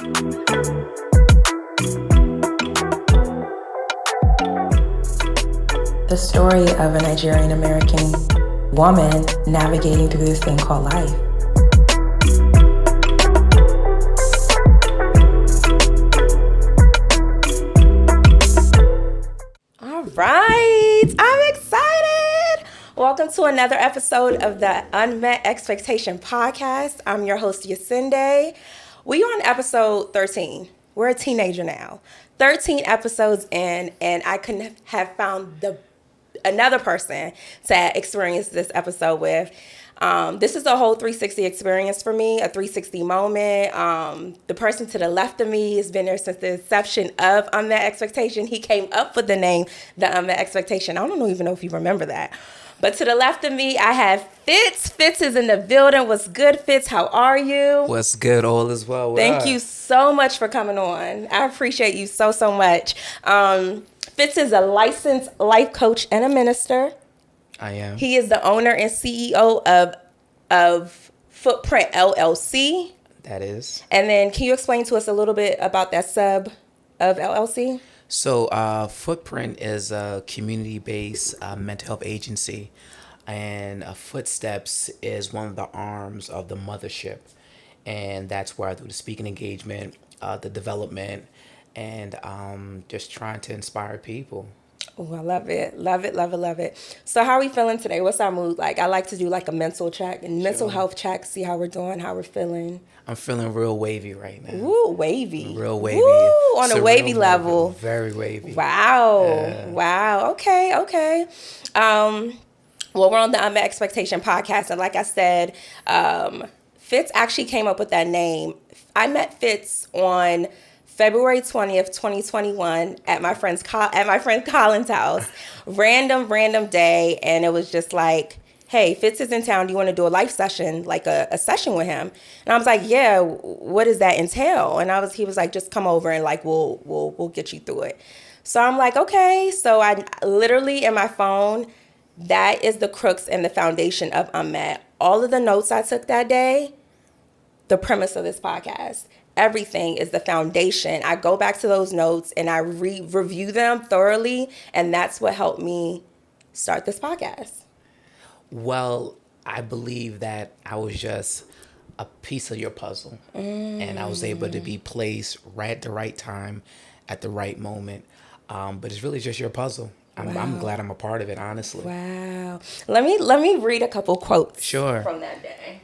The story of a Nigerian American woman navigating through this thing called life. All right, I'm excited. Welcome to another episode of the Unmet Expectation podcast. I'm your host, Yasunde. We on episode 13. We're a teenager now. 13 episodes in, and I couldn't have found another person to experience this episode with. This is a whole 360 experience for me, a 360 moment. The person to the left of me has been there since the inception of Unmet Expectation. He came up with the name, The Unmet Expectation. I don't even know if you remember that. But to the left of me, I have Fitz. Fitz is in the building. What's good, Fitz? How are you? What's good? All is well. Thank you so much for coming on. I appreciate you so much. Fitz is a licensed life coach and a minister. I am. He is the owner and CEO of Print LLC. That is. And then can you explain to us a little bit about that sub of LLC? So Footprint is a community-based mental health agency, and Footsteps is one of the arms of the mothership. And that's where I do the speaking engagement, the development, and just trying to inspire people. Oh, I love it. Love it, love it, love it. So how are we feeling today? What's our mood like? I like to do like a mental check and mental health check, see how we're doing, how we're feeling. I'm feeling real wavy right now. Ooh, wavy. Real wavy. Woo, on a wavy level. Very wavy. Wow. Yeah. Wow. Okay. Well, we're on the Unmet Expectation podcast. And like I said, Fitz actually came up with that name. I met Fitz on February 20th, 2021 at my friend Colin's house. Random day. And it was just like, hey, Fitz is in town. Do you want to do a life session, like a session with him? And I was like, yeah, what does that entail? And he was like, just come over and like, we'll get you through it. So I'm like, okay. So I literally in my phone, that is the crux and the foundation of Unmet. All of the notes I took that day, the premise of this podcast, everything is the foundation. I go back to those notes and I review them thoroughly. And that's what helped me start this podcast. Well, I believe that I was just a piece of your puzzle, and I was able to be placed right at the right time, at the right moment. But it's really just your puzzle. I'm glad I'm a part of it, honestly. Wow. Let me read a couple quotes from that day.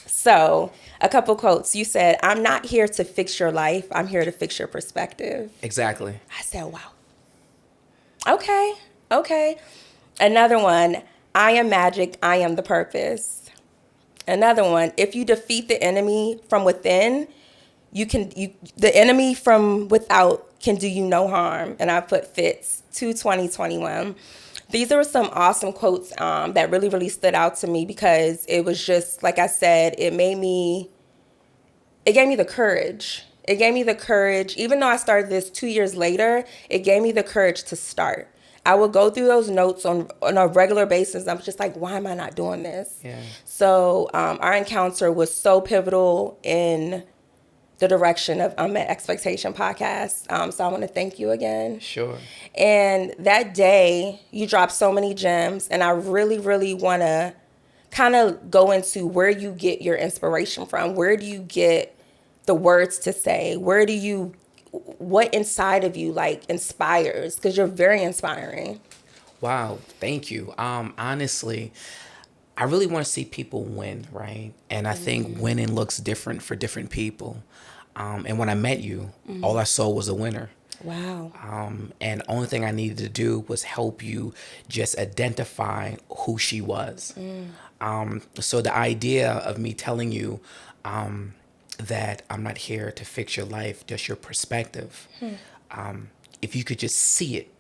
So a couple quotes. You said, "I'm not here to fix your life. I'm here to fix your perspective." Exactly. I said, wow. Okay. Another one, "I am magic, I am the purpose." Another one, "If you defeat the enemy from within, the enemy from without can do you no harm." And I put Fitz 2/20/21. These are some awesome quotes that really stood out to me because it was just, like I said, it gave me the courage. It gave me the courage. Even though I started this 2 years later, it gave me the courage to start. I would go through those notes on a regular basis. I'm just like, why am I not doing this? Yeah. So our encounter was so pivotal in the direction of Unmet Expectation podcast. So I want to thank you again. Sure. And that day, you dropped so many gems. And I really want to kind of go into where you get your inspiration from. Where do you get the words to say? What inside of you like inspires? Because you're very inspiring. Wow, thank you. Honestly, I really want to see people win, right? And I think winning looks different for different people. And when I met you, all I saw was a winner. Wow. And the only thing I needed to do was help you just identify who she was. So the idea of me telling you that I'm not here to fix your life, just your perspective. If you could just see it,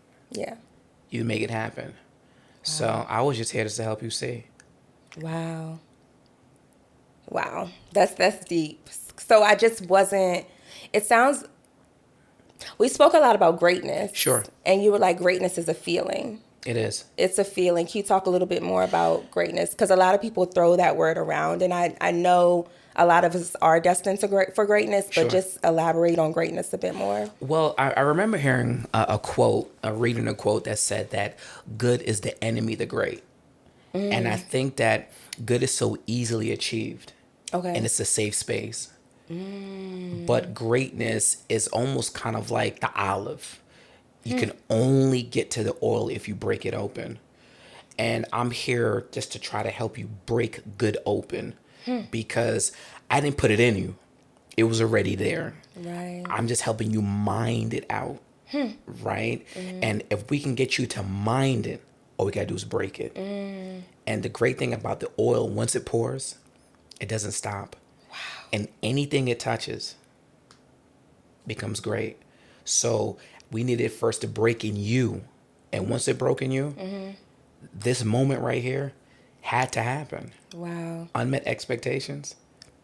you'd make it happen. Wow. So I was just here to help you see. Wow. That's deep. So I just wasn't, we spoke a lot about greatness. Sure. And you were like, greatness is a feeling. It is. It's a feeling. Can you talk a little bit more about greatness? Because a lot of people throw that word around, and I know a lot of us are destined for greatness, but Sure. just elaborate on greatness a bit more. Well, I remember hearing a quote, reading a quote that said that good is the enemy of the great. And I think that good is so easily achieved. Okay. And it's a safe space. But greatness is almost kind of like the olive. You can only get to the oil if you break it open. And I'm here just to try to help you break good open because I didn't put it in you. It was already there. Right. I'm just helping you mind it out. Right? And if we can get you to mind it, all we got to do is break it. And the great thing about the oil, once it pours, it doesn't stop. Wow. And anything it touches becomes great. So we needed first to break in you. And once it broke in you, this moment right here had to happen. Wow. Unmet expectations,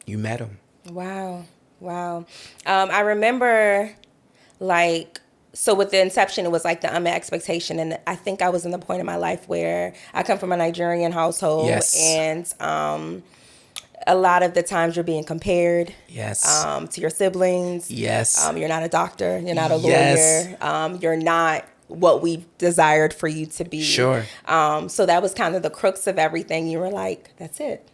you met them. Wow. Wow. I remember, like, so with the inception, it was like the unmet expectation. And I think I was in the point in my life where I come from a Nigerian household. Yes. And a lot of the times you're being compared Yes. to your siblings. Yes. You're not a doctor. You're not a Yes. lawyer. You're not what we desired for you to be. Sure. So that was kind of the crux of everything. You were like, that's it.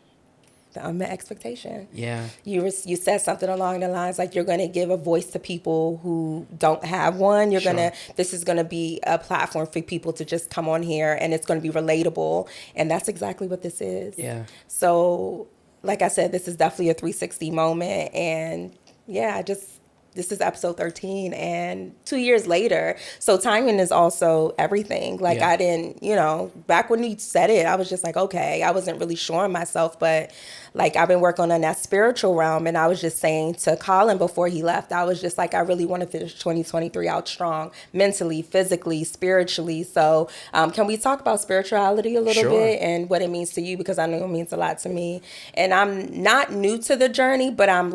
The unmet expectation. Yeah. You said something along the lines like you're going to give a voice to people who don't have one. This is going to be a platform for people to just come on here and it's going to be relatable. And that's exactly what this is. Yeah. So, like I said, this is definitely a 360 moment. And yeah, this is episode 13 and 2 years later. So timing is also everything. Like Yeah. I didn't, back when you said it, I was just like, okay, I wasn't really sure of myself, but like I've been working on that spiritual realm. And I was just saying to Colin before he left, I was just like, I really want to finish 2023 out strong, mentally, physically, spiritually. So can we talk about spirituality a little Sure. bit and what it means to you? Because I know it means a lot to me. And I'm not new to the journey, but I'm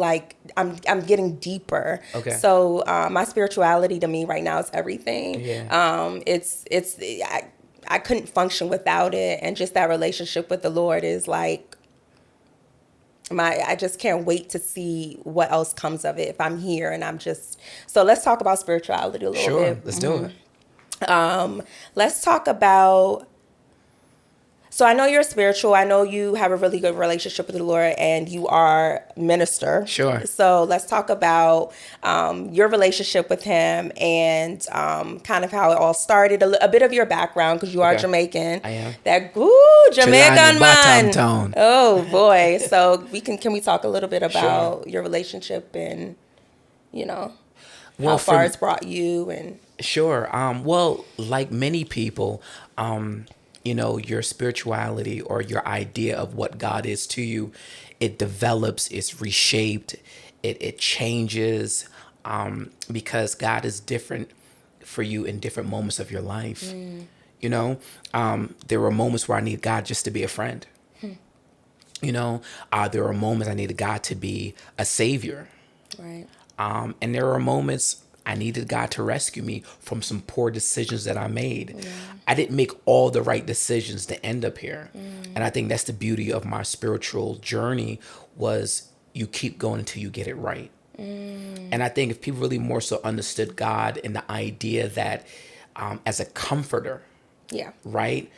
getting deeper. Okay. So my spirituality to me right now is everything. Yeah. I couldn't function without it, and just that relationship with the Lord is like I just can't wait to see what else comes of it if I'm here and so let's talk about spirituality a little bit. Sure. Let's do it. Let's talk about. So I know you're spiritual. I know you have a really good relationship with the Lord and you are a minister. Sure. So let's talk about your relationship with him and kind of how it all started, a bit of your background because you are Okay. Jamaican. I am. That Jamaican man. Tone. Oh boy. So can we talk a little bit about your relationship and, how far it's brought you and. Sure. Well, like many people, your spirituality or your idea of what God is to you, it develops, it's reshaped, it changes, because God is different for you in different moments of your life. There were moments where I needed God just to be a friend. There were moments I needed God to be a savior. Right. And there were moments I needed God to rescue me from some poor decisions that I made. Yeah. I didn't make all the right decisions to end up here. And I think that's the beauty of my spiritual journey was you keep going until you get it right. And I think if people really more so understood God and the idea that as a comforter, Yeah. right?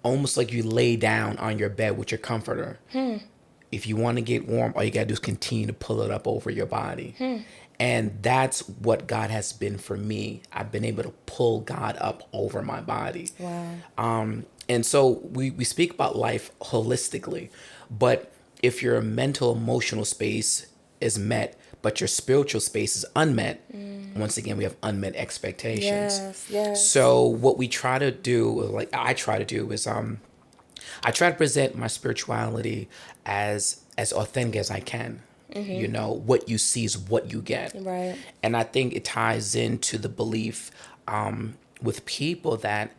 Almost like you lay down on your bed with your comforter. If you want to get warm, all you got to do is continue to pull it up over your body. And that's what God has been for me. I've been able to pull God up over my body. Wow. And so we speak about life holistically, but if your mental, emotional space is met, but your spiritual space is unmet, once again, we have unmet expectations. Yes. So what we try to do, like I try to do is, I try to present my spirituality as authentic as I can. What you see is what you get. Right. And I think it ties into the belief with people that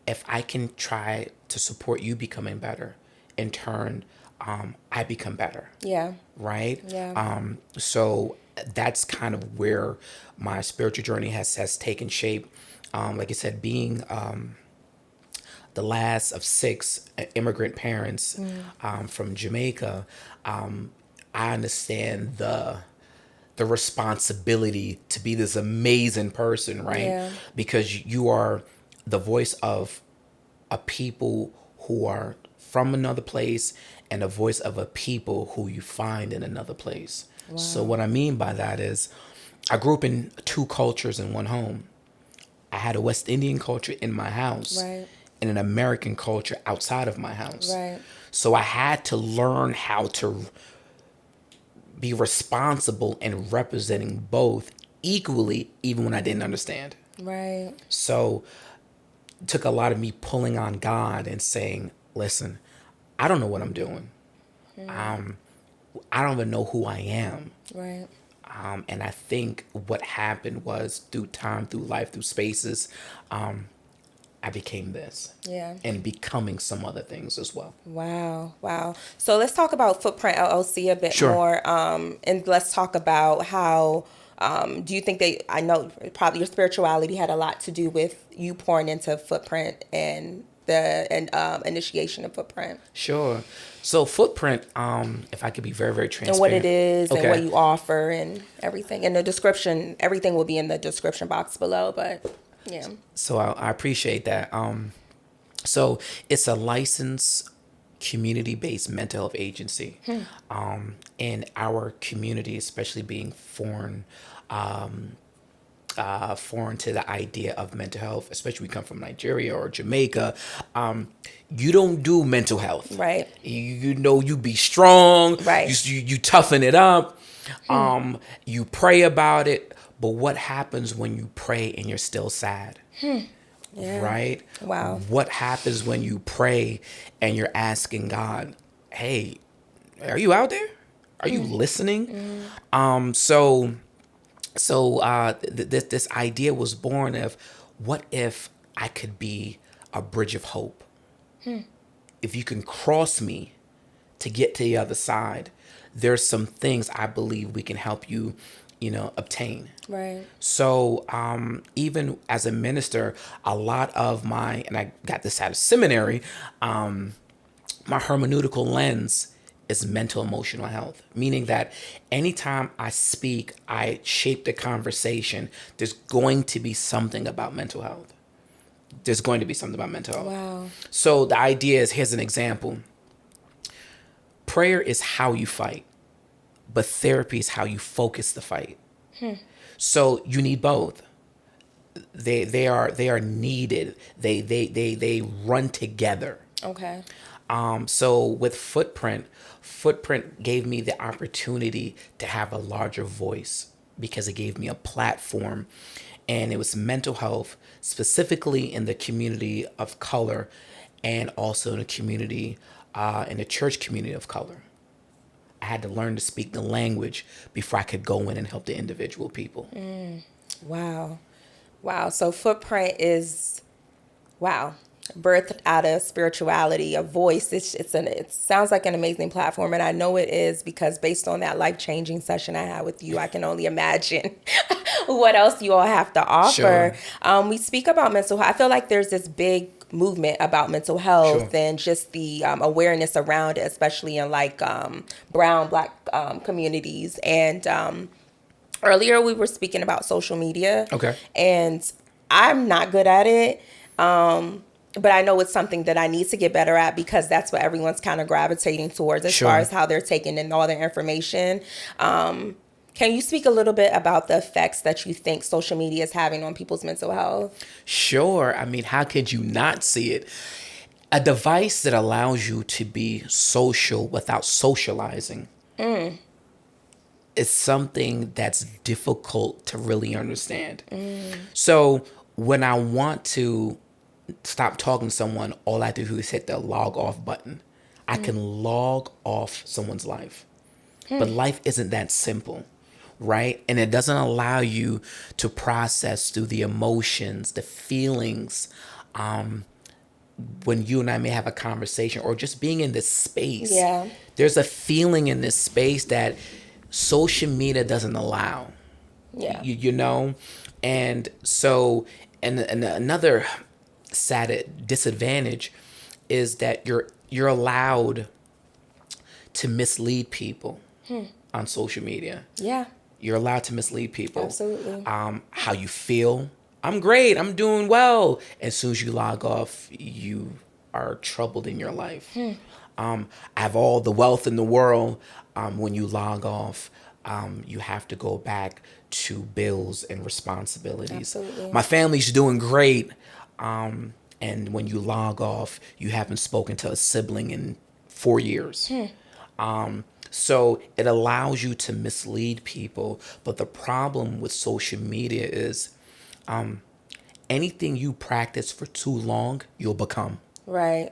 if I can try to support you becoming better, in turn, I become better. Yeah. Right? Yeah. So that's kind of where my spiritual journey has taken shape. Like I said, being the last of 6 immigrant parents from Jamaica, I understand the responsibility to be this amazing person, right? Yeah. Because you are the voice of a people who are from another place and a voice of a people who you find in another place. Wow. So what I mean by that is I grew up in two cultures in one home. I had a West Indian culture in my house Right. and an American culture outside of my house. Right. So I had to learn how to be responsible and representing both equally, even when I didn't understand. Right. So it took a lot of me pulling on God and saying, listen, I don't know what I'm doing. I don't even know who I am. Right. And I think what happened was through time, through life, through spaces, I became this. Yeah. And becoming some other things as well. Wow. Wow. So let's talk about Footprint LLC a bit Sure. more. And let's talk about how, do you think I know probably your spirituality had a lot to do with you pouring into Footprint and the initiation of Footprint. Sure. So Footprint, if I could be very, very transparent. And what it is Okay. and what you offer and everything. In the description, everything will be in the description box below, but yeah. So I appreciate that. So it's a licensed community-based mental health agency. In our community, especially being foreign to the idea of mental health, especially we come from Nigeria or Jamaica, you don't do mental health. Right. You be strong. Right. You toughen it up. You pray about it. But what happens when you pray and you're still sad? Yeah. Right? Wow. What happens when you pray and you're asking God, hey, are you out there? Are you listening? This idea was born of, what if I could be a bridge of hope? If you can cross me to get to the other side, there's some things I believe we can help you, obtain. Right. So even as a minister, a lot of and I got this out of seminary, my hermeneutical lens is mental emotional health, meaning that anytime I speak, I shape the conversation. There's going to be something about mental health. There's going to be something about mental health. Wow. So the idea is, here's an example. Prayer is how you fight, but therapy is how you focus the fight. So you need both. They are needed. They run together. Okay. So with Footprint gave me the opportunity to have a larger voice because it gave me a platform, and it was mental health specifically in the community of color, and also in the community, in the church community of color. I had to learn to speak the language before I could go in and help the individual people. Wow. Wow. So Footprint is, birthed out of spirituality, a voice. It sounds like an amazing platform. And I know it is, because based on that life-changing session I had with you, I can only imagine what else you all have to offer. Sure. We speak about mental health. I feel like there's this big movement about mental health, Sure. and just the awareness around it, especially in brown, Black communities. And earlier we were speaking about social media. Okay. And I'm not good at it. But I know it's something that I need to get better at, because that's what everyone's kind of gravitating towards as Sure. far as how they're taking in all their information. Can you speak a little bit about the effects that you think social media is having on people's mental health? Sure. I mean, how could you not see it? A device that allows you to be social without socializing is something that's difficult to really understand. So when I want to stop talking to someone, all I do is hit the log off button. I can log off someone's life. But life isn't that simple, right? And it doesn't allow you to process through the emotions, the feelings, when you and I may have a conversation, or just being in this space. Yeah. There's a feeling in this space that social media doesn't allow. Yeah. You know? And so, and another sad disadvantage is that you're allowed to mislead people. on social media. Yeah. You're allowed to mislead people. Absolutely. How you feel. I'm great. I'm doing well. As soon as you log off, you are troubled in your life. I have all the wealth in the world. When you log off, you have to go back to bills and responsibilities. Absolutely. My family's doing great. And when you log off, you haven't spoken to a sibling in 4 years. So it allows you to mislead people. But the problem with social media is anything you practice for too long, you'll become. Right.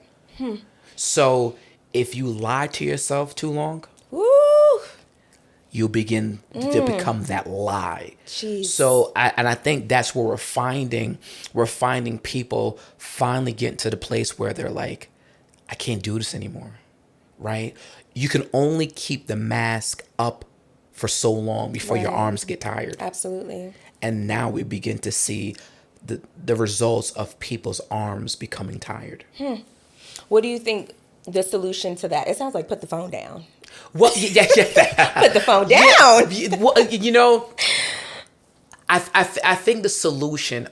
So if you lie to yourself too long, Woo! you'll begin to become that lie. Jeez. So I think that's where we're finding people finally getting to the place where they're like, I can't do this anymore, right? You can only keep the mask up for so long before your Right. arms get tired. Absolutely. And now we begin to see the results of people's arms becoming tired. What do you think the solution to that? It sounds like put the phone down. Well, yeah. Put the phone down. Well, you know, I think the solution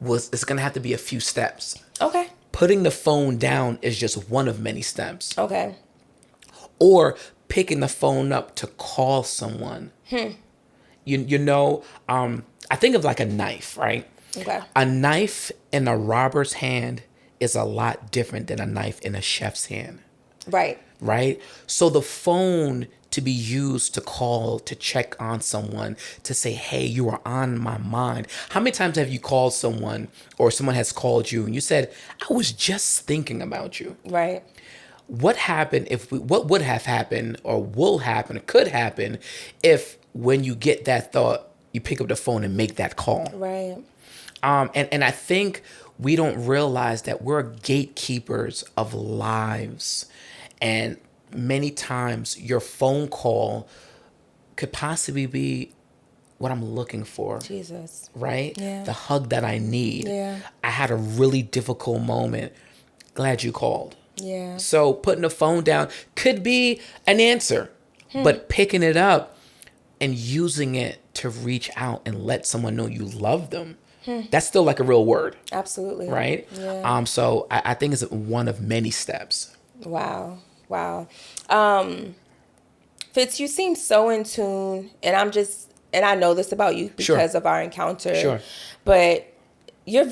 it's going to have to be a few steps. Okay. Putting the phone down is just one of many steps. Okay. Or picking the phone up to call someone. You know, I think of like a knife, right? Okay. A knife in a robber's hand is a lot different than a knife in a chef's hand. Right. Right? So the phone to be used to call, to check on someone, to say, hey, you are on my mind. How many times have you called someone or someone has called you and you said, I was just thinking about you? Right. What happened what would have happened or will happen or could happen if when you get that thought, you pick up the phone and make that call? Right. And I think we don't realize that we're gatekeepers of lives. And many times your phone call could possibly be what I'm looking for. Jesus. Right? Yeah. The hug that I need. Yeah. I had a really difficult moment. Glad you called. Yeah. So putting the phone down could be an answer, but picking it up and using it to reach out and let someone know you love them, that's still like a real word. Absolutely. Right? Yeah. So I think it's one of many steps. Wow. Wow. Fitz, you seem so in tune, and I know this about you because of our encounter. Sure. But you're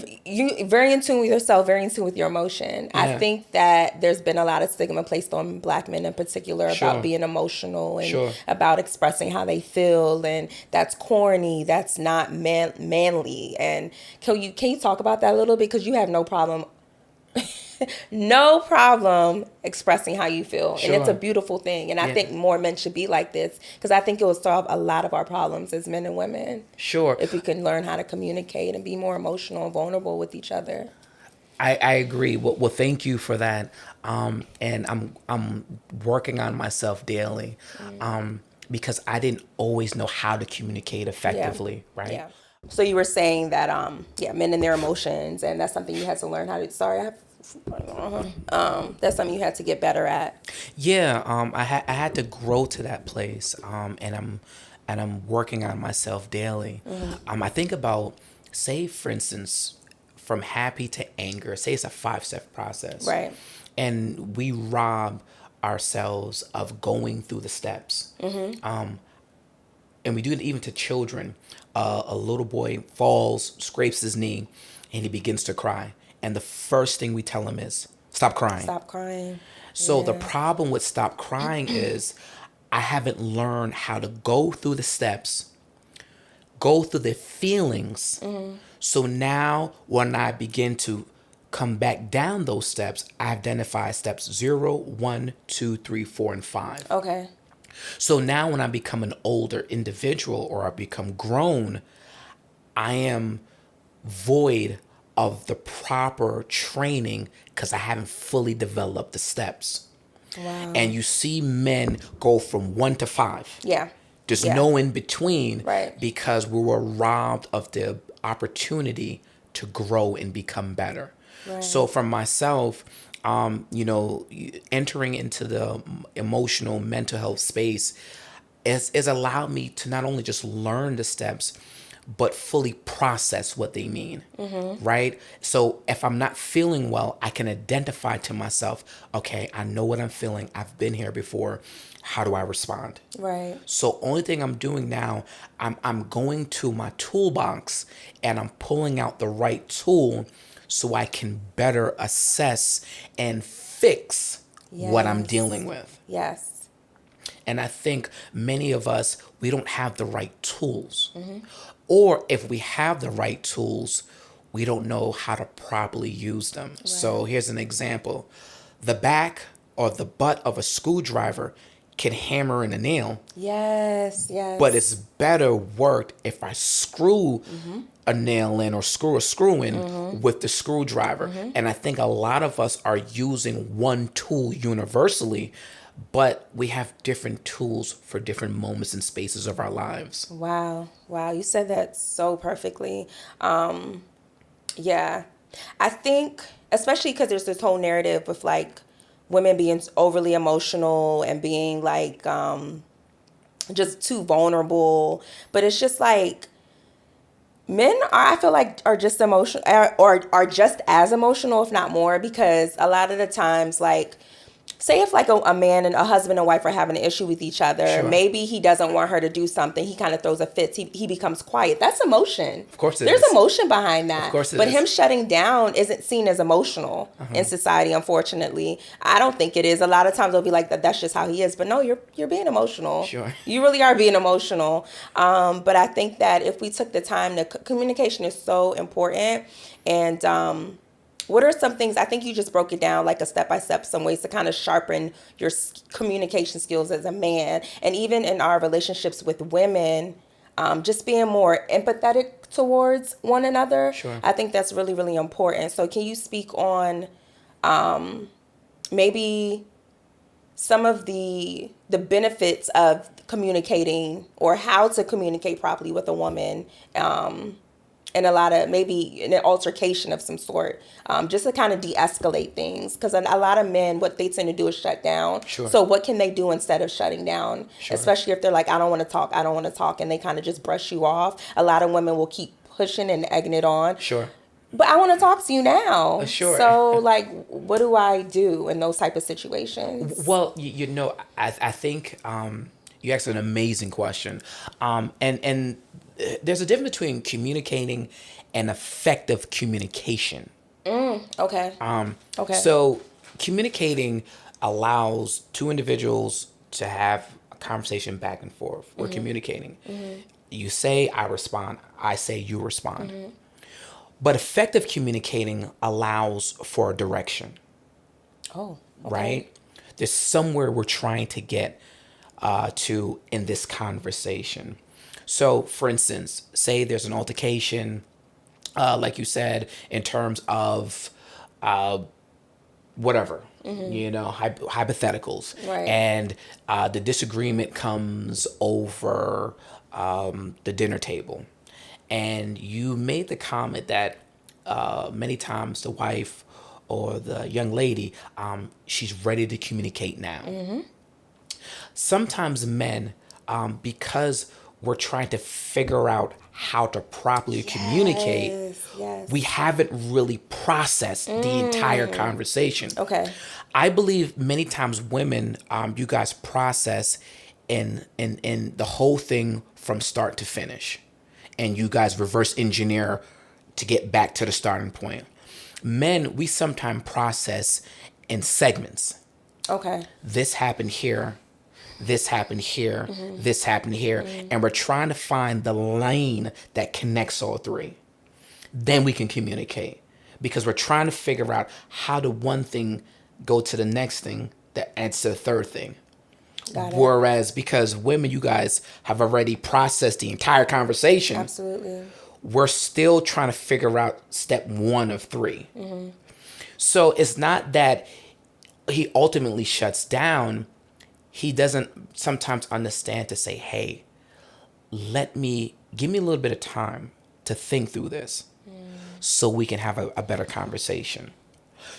very in tune with yourself, very in tune with your emotion. Yeah. I think that there's been a lot of stigma placed on Black men in particular Sure. about being emotional and Sure. about expressing how they feel, and that's corny, that's not manly. And can you talk about that a little bit, because you have no problem expressing how you feel. Sure. And it's a beautiful thing. And I think more men should be like this, because I think it will solve a lot of our problems as men and women. Sure. If we can learn how to communicate and be more emotional and vulnerable with each other. I agree. Well, thank you for that. And I'm working on myself daily, because I didn't always know how to communicate effectively, right? Yeah. So you were saying that, men and their emotions, and that's something you had to learn how to. That's something you had to get better at. Yeah. I had to grow to that place. And I'm working on myself daily. I think about, say, for instance, from happy to anger. Say it's a 5-step process. Right. And we rob ourselves of going through the steps. And we do it even to children. A little boy falls, scrapes his knee, and he begins to cry. And the first thing we tell him is, stop crying. Stop crying. So the problem with stop crying is I haven't learned how to go through the steps, go through the feelings. So now when I begin to come back down those steps, I identify steps 0, 1, 2, 3, 4, and 5. Okay. So now when I become an older individual or I become grown, I am void of the proper training because I haven't fully developed the steps. Wow. And you see men go from 1 to 5. Yeah. There's Yeah. no in between, Right. because we were robbed of the opportunity to grow and become better. Right. So for myself, entering into the emotional mental health space, is allowed me to not only just learn the steps, but fully process what they mean, right? So if I'm not feeling well, I can identify to myself, okay, I know what I'm feeling. I've been here before. How do I respond? Right. So only thing I'm doing now, I'm going to my toolbox and I'm pulling out the right tool so I can better assess and fix what I'm Yes. dealing with. Yes. And I think many of us, we don't have the right tools. Or if we have the right tools, we don't know how to properly use them. Right. So here's an example. The back or the butt of a screwdriver can hammer in a nail. Yes, yes. But it's better worked if I screw a nail in or screw a screw in with the screwdriver. And I think a lot of us are using one tool universally, but we have different tools for different moments and spaces of our lives. Wow. Wow. You said that so perfectly. Yeah. I think, especially because there's this whole narrative with like women being overly emotional and being like just too vulnerable. But it's just like men I feel like are just emotional or are just as emotional, if not more, because a lot of the times, like, say if like a man and a husband and wife are having an issue with each other, Sure. maybe he doesn't want her to do something. He kind of throws a fit. He becomes quiet. That's emotion. Of course it There's is. emotion behind that. Of course it but is. him shutting down isn't seen as emotional in society, unfortunately. I don't think it is. A lot of times they'll be like, that's just how he is. But no, you're being emotional. Sure. You really are being emotional. But I think that if we took the time to, communication is so important. And what are some things, I think you just broke it down like a step-by-step, some ways to kind of sharpen your communication skills as a man. And even in our relationships with women, just being more empathetic towards one another. Sure. I think that's really, really important. So can you speak on maybe some of the benefits of communicating or how to communicate properly with a woman and a lot of maybe an altercation of some sort, just to kind of de-escalate things. Because a lot of men, what they tend to do is shut down. Sure. So what can they do instead of shutting down? Sure. Especially if they're like, I don't want to talk, and they kind of just brush you off. A lot of women will keep pushing and egging it on. Sure. But I want to talk to you now. Sure. So, like, what do I do in those type of situations? Well, I think you asked an amazing question. And there's a difference between communicating and effective communication. Okay. Okay. So communicating allows two individuals to have a conversation back and forth. We're communicating. You say, I respond. I say, you respond. But effective communicating allows for a direction. Oh. Okay. Right? There's somewhere we're trying to get to in this conversation. So, for instance, say there's an altercation, like you said, in terms of whatever, hypotheticals. Right. And the disagreement comes over the dinner table. And you made the comment that many times the wife or the young lady, she's ready to communicate now. Sometimes men, because we're trying to figure out how to properly communicate, Yes. we haven't really processed the entire conversation. Okay. I believe many times women, you guys process in the whole thing from start to finish. And you guys reverse engineer to get back to the starting point. Men, we sometimes process in segments. Okay. This happened here. This happened here, this happened here, and we're trying to find the lane that connects all three. Then we can communicate because we're trying to figure out how do one thing go to the next thing that adds to the third thing. Got it. Whereas because women, you guys have already processed the entire conversation. Absolutely. We're still trying to figure out step 1 of 3. So it's not that he ultimately shuts down. He doesn't sometimes understand to say, hey, give me a little bit of time to think through this so we can have a better conversation.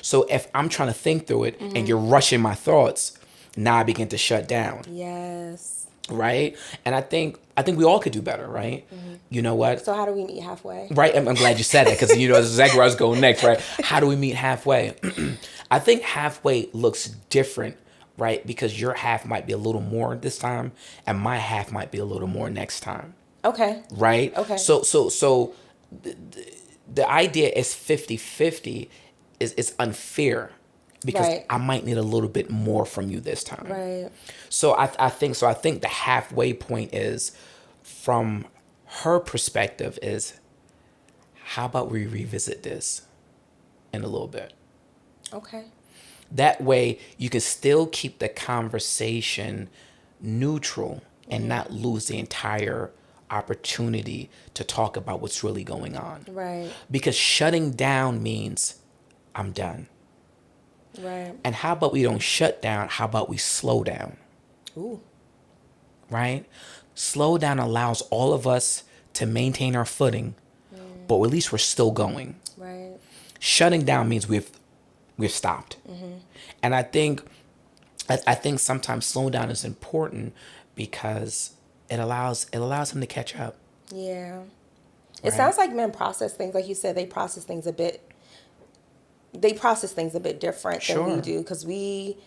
So if I'm trying to think through it and you're rushing my thoughts, now I begin to shut down. Yes. right? And I think we all could do better, right? You know what? So how do we meet halfway? Right. I'm glad you said that, because you know that's exactly where I was going next, right? How do we meet halfway? I think halfway looks different, right? Because your half might be a little more this time, and my half might be a little more next time. Okay. Right? Okay. So the idea is 50-50 is unfair, because Right. I might need a little bit more from you this time. Right. So I think the halfway point is, from her perspective, is how about we revisit this in a little bit? Okay. That way you can still keep the conversation neutral and not lose the entire opportunity to talk about what's really going on. Right. Because shutting down means I'm done. Right. And how about we don't shut down? How about we slow down? Ooh. Right? Slow down allows all of us to maintain our footing, but at least we're still going. Right. Shutting down means we've stopped. And I think sometimes slowing down is important, because it allows him to catch up. Yeah. Right. It sounds like men process things, like you said, they process things a bit different than we Sure. do, because we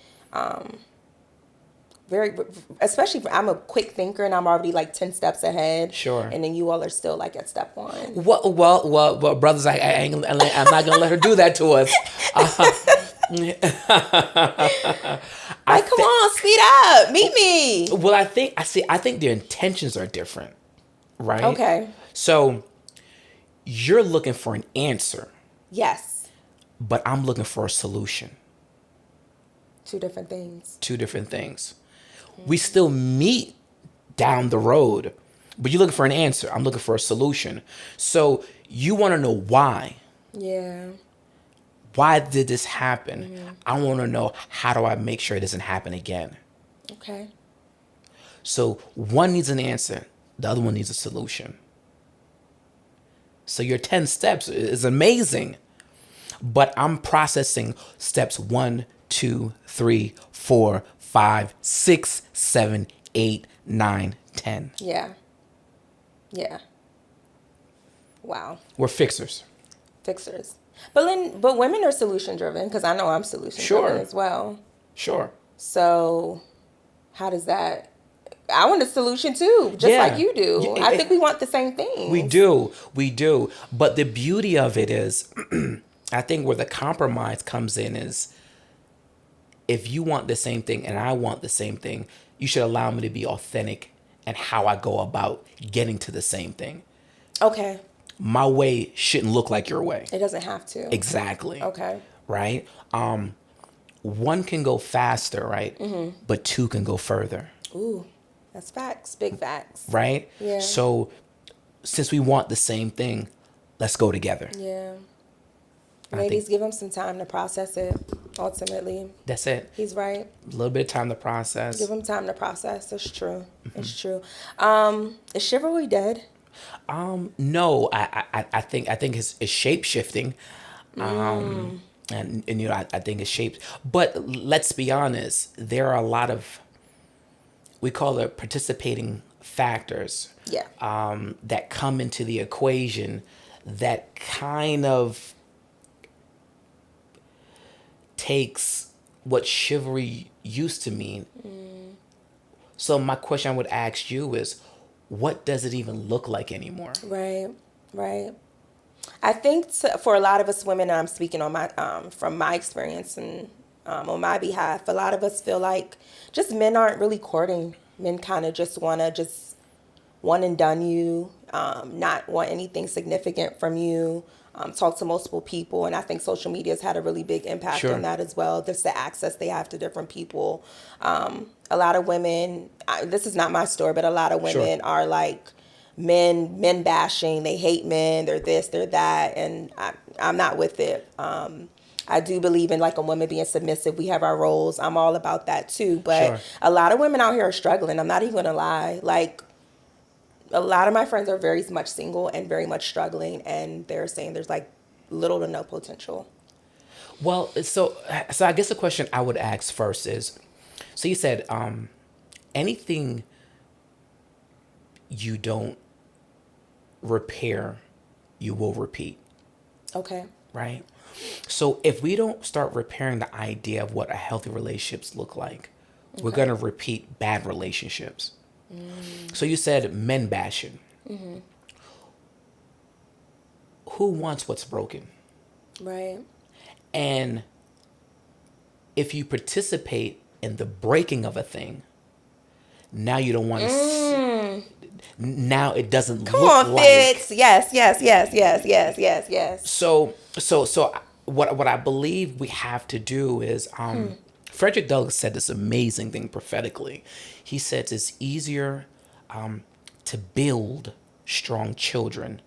especially I'm a quick thinker, and I'm already like 10 steps ahead. Sure. And then you all are still like at step 1. Well, brothers, I'm not gonna let her do that to us. Like, come on, speed up, meet me. Well, I think their intentions are different, right? Okay. So you're looking for an answer, Yes. but I'm looking for a solution. Two different things. Two different things. We still meet down the road, but you're looking for an answer. I'm looking for a solution. So you want to know why. Yeah. Why did this happen? I want to know, how do I make sure it doesn't happen again? Okay. So one needs an answer, the other one needs a solution. So your 10 steps is amazing, but I'm processing steps 1, 2, 3, 4, 5, 6, 7, 8, 9, 10. Yeah. Yeah. Wow. We're fixers. Fixers. But women are solution driven, because I know I'm solution Sure. driven as well. Sure. So how does that? I want a solution too, just Yeah. like you do. Yeah, I think we want the same thing. We do. But the beauty of it is, I think where the compromise comes in is, if you want the same thing and I want the same thing, you should allow me to be authentic in how I go about getting to the same thing. Okay. My way shouldn't look like your way. It doesn't have to. Exactly. Okay. Right? One can go faster, right? But two can go further. Ooh, that's facts. Big facts. Right? Yeah. So since we want the same thing, let's go together. Yeah. I Ladies, think- give him some time to process it. Ultimately, That's it. he's right. A little bit of time to process. Give him time to process. It's true. It's true. Is chivalry dead? No, I think it's shape shifting. And you know, I think it's shaped. But let's be honest, there are a lot of, we call it participating factors. Yeah. That come into the equation that kind of takes what chivalry used to mean. So my question I would ask you is, what does it even look like anymore? Right. Right. I think for a lot of us women, and I'm speaking on my from my experience and on my behalf, a lot of us feel like just men aren't really courting. Men kind of just want to just one and done you, not want anything significant from you, talk to multiple people. And I think social media has had a really big impact Sure. on that as well. Just the access they have to different people. A lot of women, this is not my story, but a lot of women Sure. are like men bashing. They hate men. They're this, they're that. And I'm not with it. I do believe in like a woman being submissive. We have our roles. I'm all about that too. But Sure. a lot of women out here are struggling. I'm not even going to lie. Like, a lot of my friends are very much single and very much struggling, and they're saying there's like little to no potential. Well, so I guess the question I would ask first is, so you said anything you don't repair, you will repeat. Okay. Right? So if we don't start repairing the idea of what a healthy relationships look like, we're going to repeat bad relationships. So you said men bashing. Who wants what's broken? Right. And if you participate in the breaking of a thing, now you don't want to now it doesn't Come look on, like Fitz. Yes. so what I believe we have to do is Frederick Douglass said this amazing thing prophetically. He says it's easier to build strong children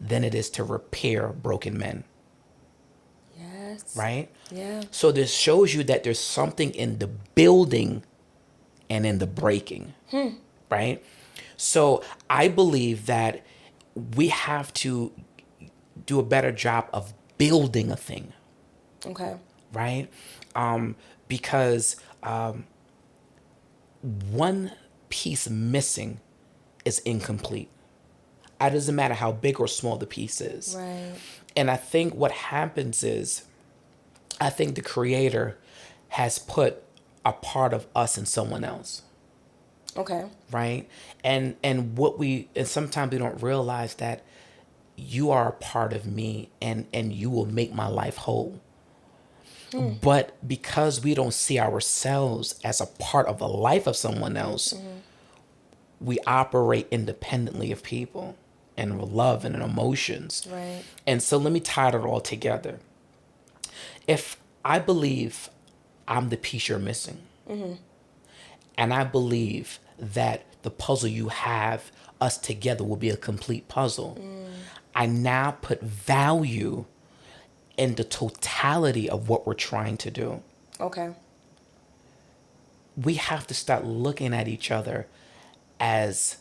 than it is to repair broken men. Yes. Right? Yeah. So this shows you that there's something in the building and in the breaking. Right? So I believe that we have to do a better job of building a thing. Okay. Right? Because one piece missing is incomplete. It doesn't matter how big or small the piece is. Right. And I think what happens is, I think the Creator has put a part of us in someone else. Okay. Right? And sometimes we don't realize that you are a part of me and you will make my life whole. But because we don't see ourselves as a part of the life of someone else, we operate independently of people and love and emotions. Right. And so let me tie it all together. If I believe I'm the piece you're missing, and I believe that the puzzle you have, us together, will be a complete puzzle, I now put value in the totality of what we're trying to do. Okay. We have to start looking at each other as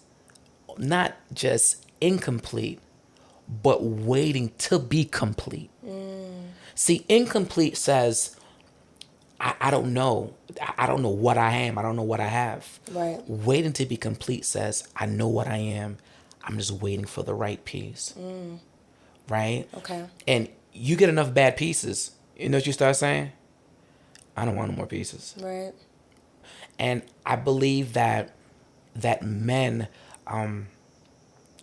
not just incomplete, but waiting to be complete. See, incomplete says, I don't know. I don't know what I am. I don't know what I have. Right. Waiting to be complete says, I know what I am. I'm just waiting for the right piece. Right? Okay. And you get enough bad pieces, you know what you start saying? I don't want no more pieces. Right. And I believe that men,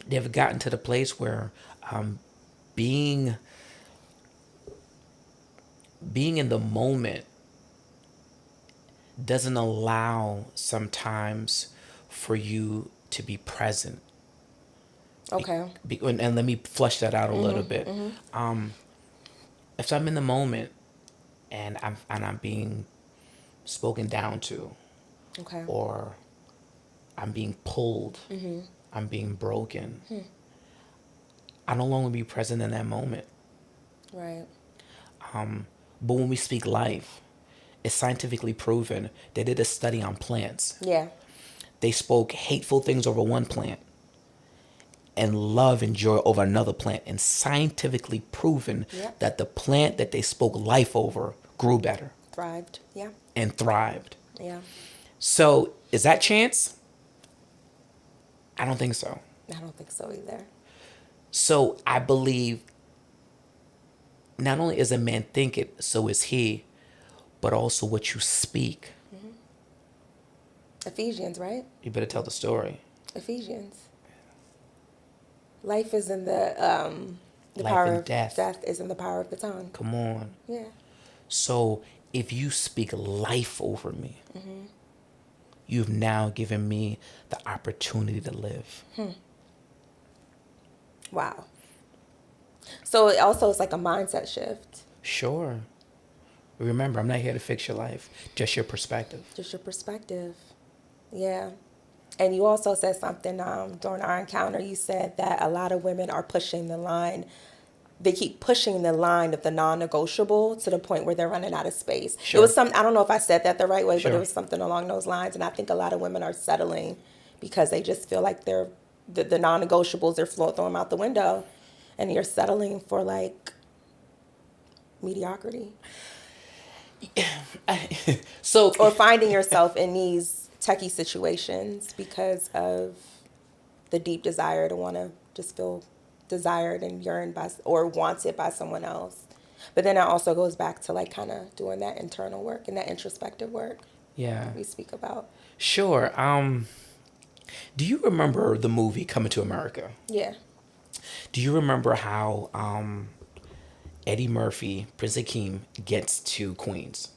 they've gotten to the place where being in the moment doesn't allow sometimes for you to be present. Okay. And let me flush that out a little bit. If I'm in the moment and I'm being spoken down to, Okay. or I'm being pulled, I'm being broken, I no longer be present in that moment. Right. But when we speak life, it's scientifically proven. They did a study on plants. Yeah. They spoke hateful things over one plant and love and joy over another plant, and scientifically proven that the plant that they spoke life over grew better. Thrived. Yeah. And thrived. Yeah. So is that chance? I don't think so. I don't think so either. So I believe not only is a man think it, so is he, but also what you speak. Ephesians, right? You better tell the story. Ephesians. Life is in the Life power and of death. Death is in the power of the tongue. Come on. Yeah. So if you speak life over me, you've now given me the opportunity to live. Wow. So it also is like a mindset shift. Sure. Remember, I'm not here to fix your life, just your perspective. Just your perspective. Yeah. And you also said something during our encounter. You said that a lot of women are pushing the line. They keep pushing the line of the non-negotiable to the point where they're running out of space. Sure. It was I don't know if I said that the right way, Sure. but it was something along those lines. And I think a lot of women are settling because they just feel like they're the non-negotiables, they're throwing them out the window. And you're settling for like mediocrity. Or finding yourself in these techie situations because of the deep desire to want to just feel desired and yearned by or wanted by someone else. But then it also goes back to like kind of doing that internal work and that introspective work Yeah. we speak about. Sure. Do you remember the movie Coming to America? Yeah. Do you remember how Eddie Murphy, Prince Akeem, gets to Queens?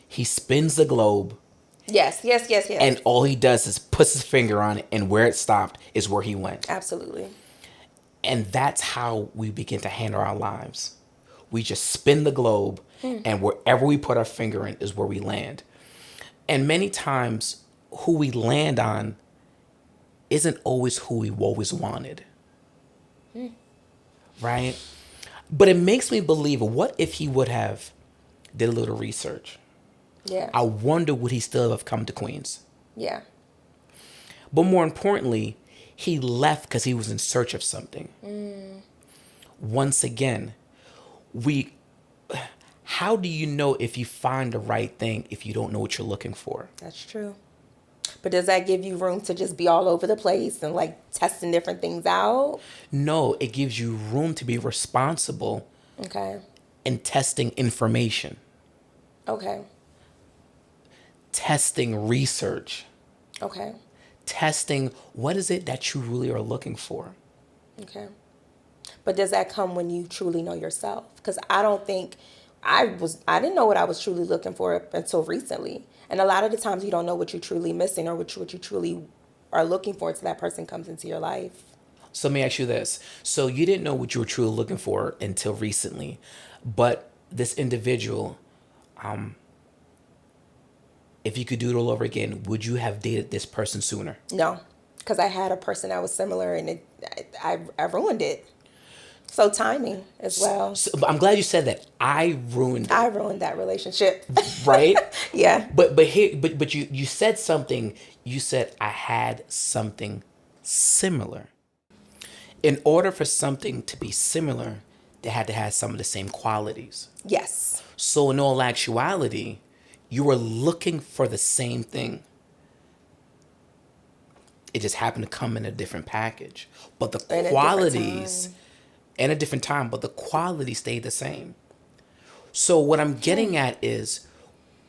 He spins the globe. Yes. And all he does is puts his finger on it, and where it stopped is where he went. Absolutely. And that's how we begin to handle our lives. We just spin the globe, and wherever we put our finger in is where we land. And many times, who we land on isn't always who we always wanted. Right? But it makes me believe, what if he would have did a little research? Yeah. I wonder, would he still have come to Queens? Yeah. But more importantly, he left because he was in search of something. Once again, how do you know if you find the right thing if you don't know what you're looking for? That's true. But does that give you room to just be all over the place and like testing different things out? No, it gives you room to be responsible Okay. in testing information, Okay. testing research, Okay. testing what is it that you really are looking for. Okay. But does that come when you truly know yourself? Because I don't think I didn't know what I was truly looking for until recently. And a lot of the times you don't know what you're truly missing or what you truly are looking for until that person comes into your life. So let me ask you this. So you didn't know what you were truly looking for until recently, but this individual, if you could do it all over again, would you have dated this person sooner? No, because I had a person that was similar and I ruined it. So timing as well. So, I'm glad you said that. I ruined it. I ruined that relationship. Right? Yeah. But you said something. You said I had something similar. In order for something to be similar, they had to have some of the same qualities. Yes. So in all actuality, you were looking for the same thing. It just happened to come in a different package. But the qualities, in a different time, but the quality stayed the same. So what I'm getting at is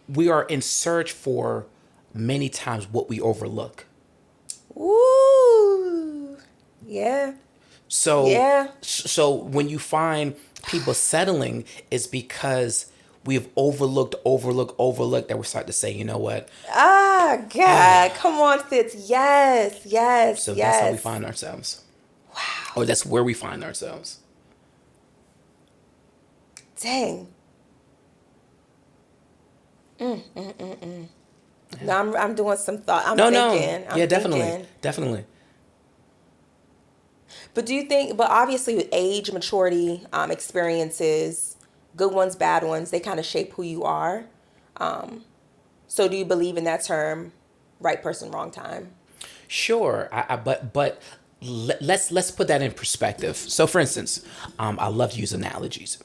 we are in search for many times what we overlook. Ooh. Yeah. So when you find people settling, it's because we've overlooked that we're starting to say, you know what? Ah, God. Come on, Fitz. Yes. So that's how we find ourselves. Wow. Or that's where we find ourselves. Dang. No, I'm doing some thought. I'm thinking. Yeah, definitely. But do you think, but obviously with age, maturity, experiences, good ones, bad ones, they kind of shape who you are. So do you believe in that term, right person, wrong time? Sure, but let's put that in perspective. So, for instance, I love to use analogies.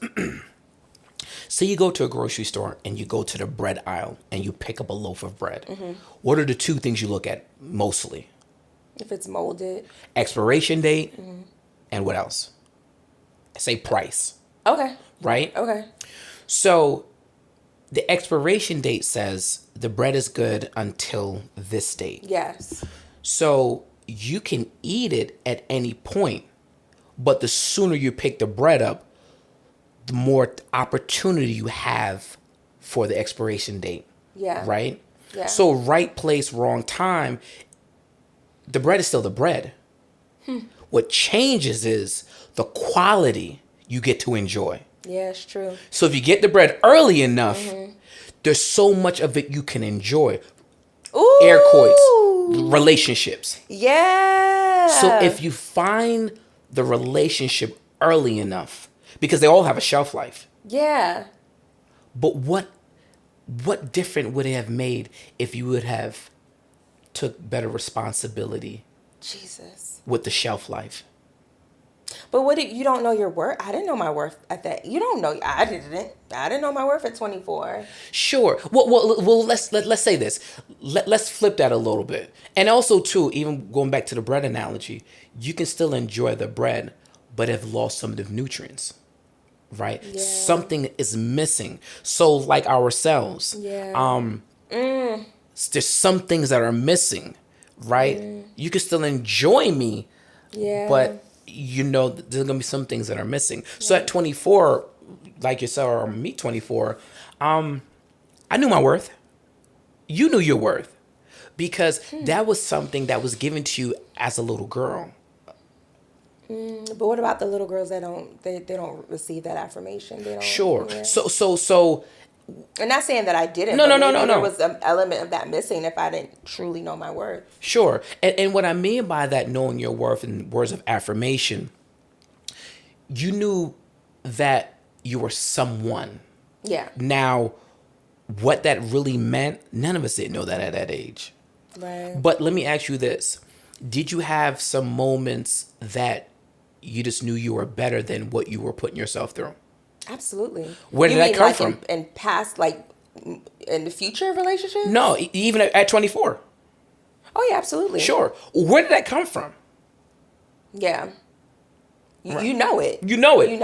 Say you go to a grocery store and you go to the bread aisle and you pick up a loaf of bread. Mm-hmm. What are the two things you look at mostly? If it's molded. Expiration date, and what else? Say price. Okay. Right? Okay. So the expiration date says the bread is good until this date. Yes. So you can eat it at any point, but the sooner you pick the bread up, the more opportunity you have for the expiration date. Yeah. Right? Yeah. So right place, wrong time, the bread is still the bread. What changes is the quality you get to enjoy. Yeah, it's true. So if you get the bread early enough, there's so much of it you can enjoy. Ooh. Air quotes, relationships. Yeah. So if you find the relationship early enough, because they all have a shelf life. Yeah. But what different would it have made if you would have took better responsibility Jesus. with the shelf life? But what if you don't know your worth? I didn't know my worth at that. You don't know. I didn't know my worth at 24. Sure. Well. Let's say this. Let's flip that a little bit. And also, too, even going back to the bread analogy, you can still enjoy the bread, but have lost some of the nutrients, right? Yeah. Something is missing. So, like ourselves, Yeah. there's some things that are missing, right? You can still enjoy me, Yeah. but there's gonna be some things that are missing. So at 24, like yourself or me, 24, I knew my worth. You knew your worth because that was something that was given to you as a little girl. But what about the little girls that don't receive that affirmation? They don't. Sure. Yeah. So. I'm not saying that I didn't. No. There was an element of that missing if I didn't truly know my worth. Sure. And what I mean by that, knowing your worth and words of affirmation, you knew that you were someone. Yeah. Now, what that really meant, none of us didn't know that at that age. Right. But let me ask you this. Did you have some moments that you just knew you were better than what you were putting yourself through? Absolutely. Where did that come from? In past, like in the future relationships? No, even at 24. Oh yeah, absolutely. Sure. Where did that come from? Yeah. Right. You know it. You know it. You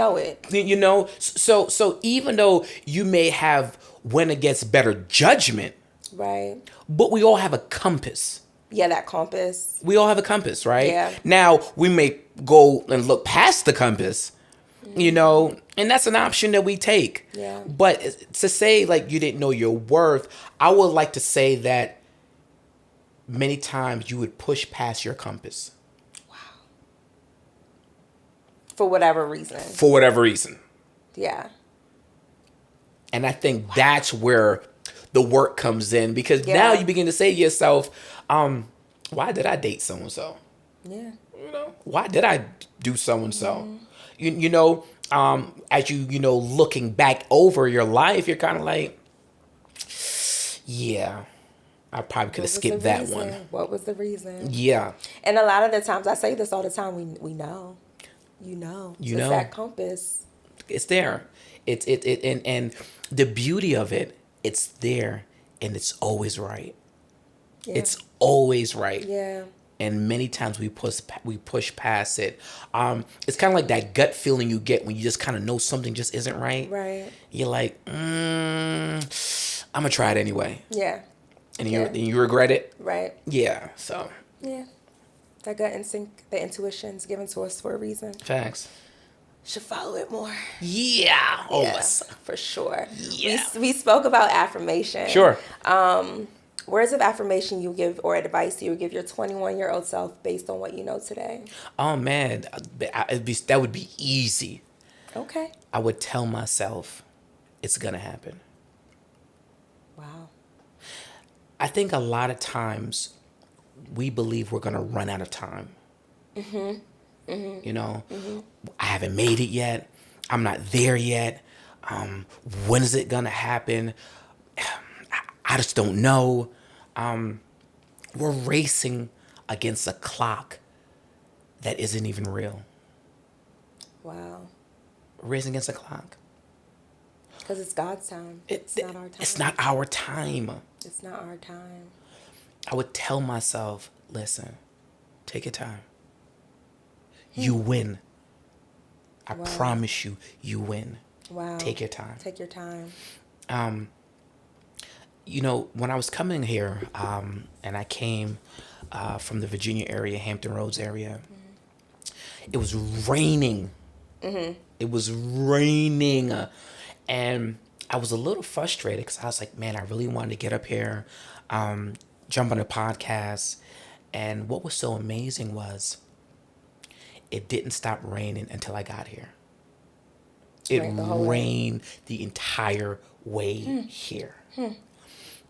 know it. So even though you may have went against better judgment, right? But we all have a compass. Yeah, that compass. We all have a compass, right? Yeah. Now we may go and look past the compass, and that's an option that we take. Yeah. But to say like you didn't know your worth, I would like to say that many times you would push past your compass. Wow. For whatever reason. For whatever reason. Yeah. And I think that's where the work comes in because now you begin to say to yourself, why did I date so-and-so? Yeah. Why did I do so-and-so? As you looking back over your life, you're kind of like, yeah, I probably could have skipped that one. What was the reason? Yeah. And a lot of the times, I say this all the time, we know. It's that compass. It's there. And the beauty of it, it's there and it's always right. Yeah. It's always right. Yeah. And many times we push past it. It's kind of like that gut feeling you get when you just kind of know something just isn't right. Right. You're like, I'm gonna try it anyway. Yeah. And you regret it. Right. Yeah. So. Yeah. That gut instinct, the intuition's given to us for a reason. Facts. Should follow it more. Yeah. Oh, yeah, for sure. Yeah. We spoke about affirmation. Sure. Words of affirmation you give or advice you would give your 21-year-old self based on what you know today? Oh, man. That would be easy. Okay. I would tell myself it's going to happen. Wow. I think a lot of times we believe we're going to run out of time. Mm-hmm. Mm-hmm. I haven't made it yet. I'm not there yet. When is it going to happen? I just don't know. We're racing against a clock that isn't even real. Wow. We're racing against a clock. Because it's God's time. It's not our time. It's not our time. It's not our time. I would tell myself, listen, take your time. You win. I promise you, you win. Wow. Take your time. Take your time. When I was coming here, and I came from the Virginia area, Hampton Roads area, it was raining. Mm-hmm. It was raining. And I was a little frustrated because I was like, man, I really wanted to get up here, jump on a podcast. And what was so amazing was it didn't stop raining until I got here. It rained the entire way here.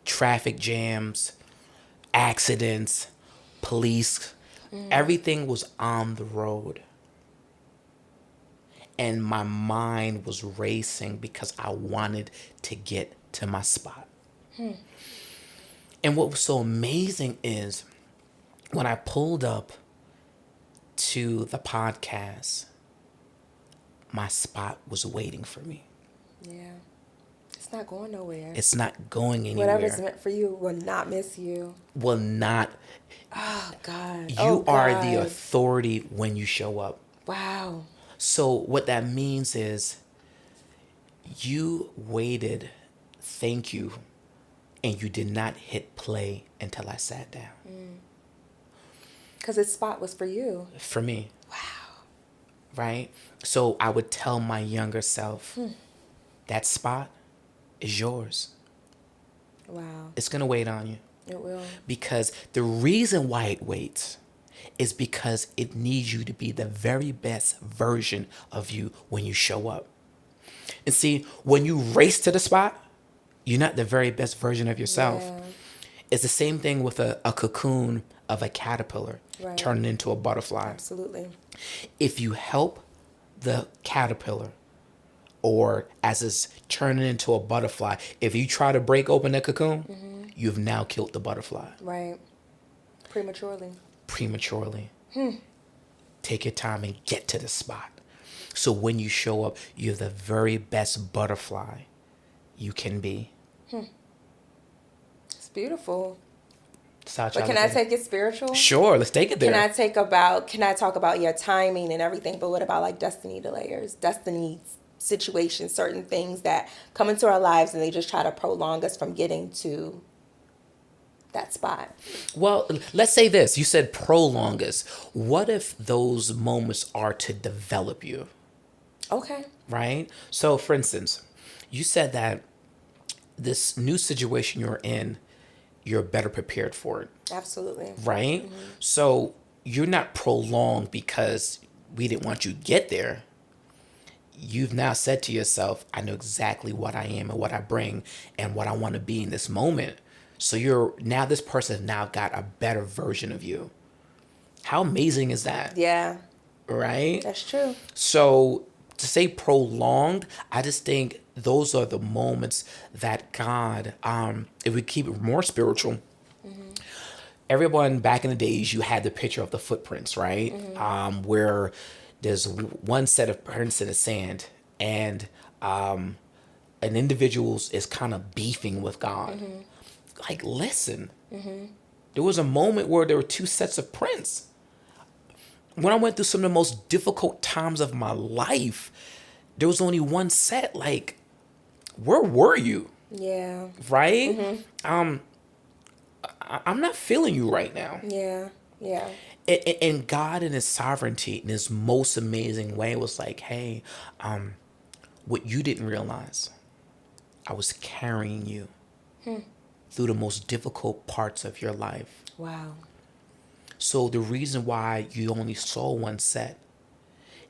Traffic jams, accidents, police, everything was on the road. And my mind was racing because I wanted to get to my spot. And what was so amazing is when I pulled up to the podcast, my spot was waiting for me. Yeah. It's not going nowhere. It's not going anywhere. Whatever's meant for you will not miss you. Will not. Oh, God. You are the authority when you show up. Wow. So what that means is you waited, thank you, and you did not hit play until I sat down. Because its spot was for you. For me. Wow. Right? So I would tell my younger self, that spot is yours. Wow. It's going to wait on you. It will. Because the reason why it waits is because it needs you to be the very best version of you when you show up. And see, when you race to the spot, you're not the very best version of yourself. Yeah. It's the same thing with a cocoon of a caterpillar turning into a butterfly. Absolutely. If you help the caterpillar, or as it's turning into a butterfly, if you try to break open the cocoon, you've now killed the butterfly. Right. Prematurely. Take your time and get to the spot. So when you show up, you're the very best butterfly you can be. It's beautiful. But can I take it spiritual? Sure, let's take it there. Can I talk about your timing and everything, but what about like destiny delayers, destiny situations, certain things that come into our lives and they just try to prolong us from getting to that spot? Well, let's say this. You said prolong us. What if those moments are to develop you? Okay. Right? So, for instance, you said that this new situation you're in, you're better prepared for it. Absolutely. Right? Mm-hmm. So, you're not prolonged because we didn't want you to get there. You've now said to yourself, I know exactly what I am and what I bring and what I want to be in this moment. So this person now got a better version of you. How amazing is that? Yeah. Right? That's true. So to say prolonged, I just think those are the moments that God, if we keep it more spiritual, everyone back in the days, you had the picture of the footprints, right? Where there's one set of prints in the sand and an individual is kind of beefing with God. Like, listen, there was a moment where there were two sets of prints. When I went through some of the most difficult times of my life, there was only one set. Like, where were you? Yeah. Right? I'm not feeling you right now. Yeah. Yeah. And God in his sovereignty, in his most amazing way, was like, hey, what you didn't realize, I was carrying you through the most difficult parts of your life. Wow. So the reason why you only saw one set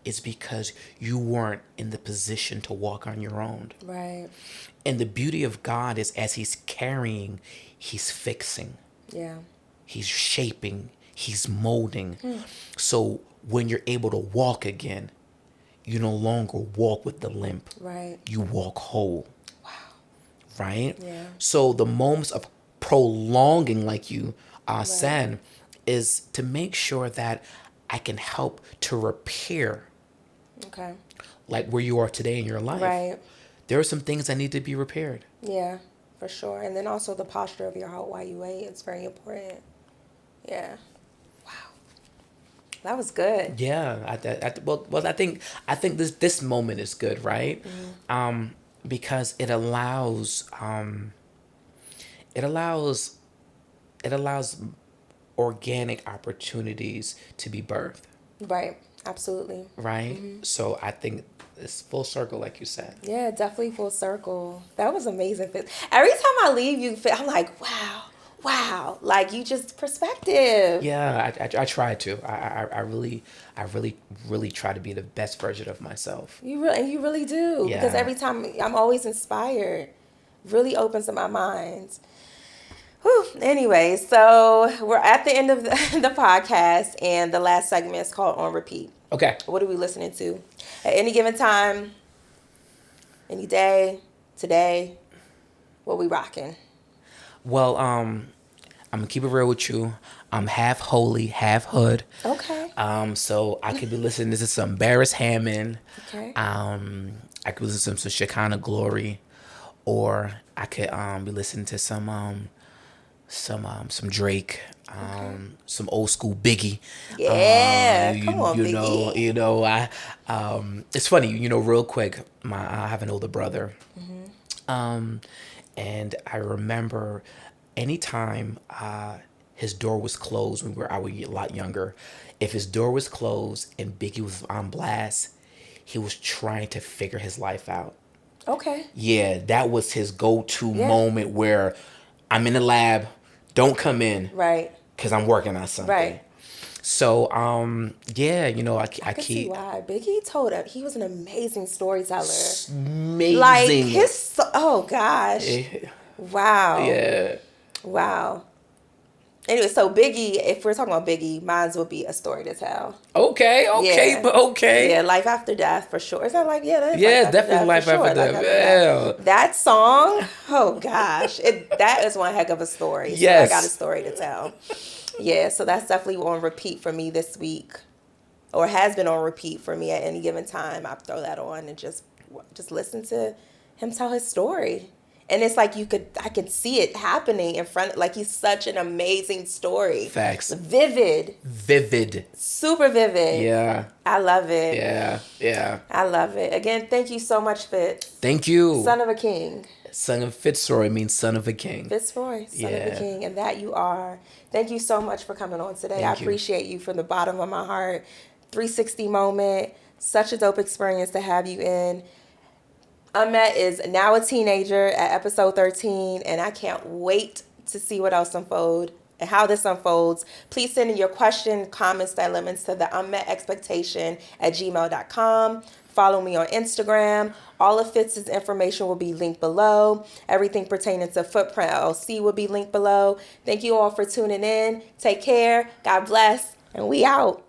is because you weren't in the position to walk on your own. Right. And the beauty of God is as he's carrying, he's fixing. Yeah. He's shaping. He's molding. So when you're able to walk again, you no longer walk with the limp. Right. You walk whole. Wow. Right? Yeah. So the moments of prolonging, like you said, is to make sure that I can help to repair. Okay. Like where you are today in your life. Right. There are some things that need to be repaired. Yeah, for sure. And then also the posture of your heart while you wait. It's very important. Yeah. Wow. That was good. Yeah. I think this moment is good, right? Because it allows organic opportunities to be birthed. Right. Absolutely. Right? So I think it's full circle, like you said. Yeah, definitely full circle. That was amazing. Every time I leave you, I'm like, wow. Like, you just perspective. Yeah, I try to. I really try to be the best version of myself. You really do. Yeah. Because every time I'm always inspired. Really opens up my mind. Whew. Anyway, so we're at the end of the podcast, and the last segment is called On Repeat. Okay. What are we listening to? At any given time, any day, today, what we rocking? Well, I'm gonna keep it real with you. I'm half holy, half hood. Okay. So I could be listening to some Barris Hammond. Okay. I could listen to some Shekinah Glory, or I could be listening to some Drake, some old school Biggie. Yeah, come on, Biggie. It's funny, real quick. I have an older brother, and I remember anytime his door was closed when I was a lot younger. If his door was closed and Biggie was on blast, he was trying to figure his life out. Okay. Yeah, that was his go-to Yeah. moment where I'm in the lab, don't come in. Right. Because I'm working on something. Right. So, yeah, I I can see keep... why. Biggie told him he was an amazing storyteller. Amazing. Like oh gosh. Yeah. Wow. Yeah. Wow. Anyway, so Biggie, if we're talking about Biggie, mine would be A Story to Tell. Okay, Yeah. but okay. Yeah, Life After Death for sure. Is that like, that is Yeah, Life definitely Life for sure. After Death. Life Yeah. That song, oh gosh, that is one heck of a story. Yes. So I got a story to tell. Yeah, so that's definitely on repeat for me this week, or has been on repeat for me at any given time. I throw that on and just listen to him tell his story. And it's like I could see it happening in front. Like, he's such an amazing story. Facts. Vivid. Super vivid. Yeah. I love it. Yeah. I love it. Again, thank you so much, Fitz. Thank you. Son of a king. Son of Fitzroy means son of a king. Fitzroy, son of a king, and that you are. Thank you so much for coming on today. I appreciate you from the bottom of my heart. 360 moment. Such a dope experience to have you in. Unmet is now a teenager at episode 13, and I can't wait to see what else unfolds and how this unfolds. Please send in your questions, comments, dilemmas to theunmetexpectation@gmail.com. Follow me on Instagram. All of Fitz's information will be linked below. Everything pertaining to Footprint LLC will be linked below. Thank you all for tuning in. Take care. God bless. And we out.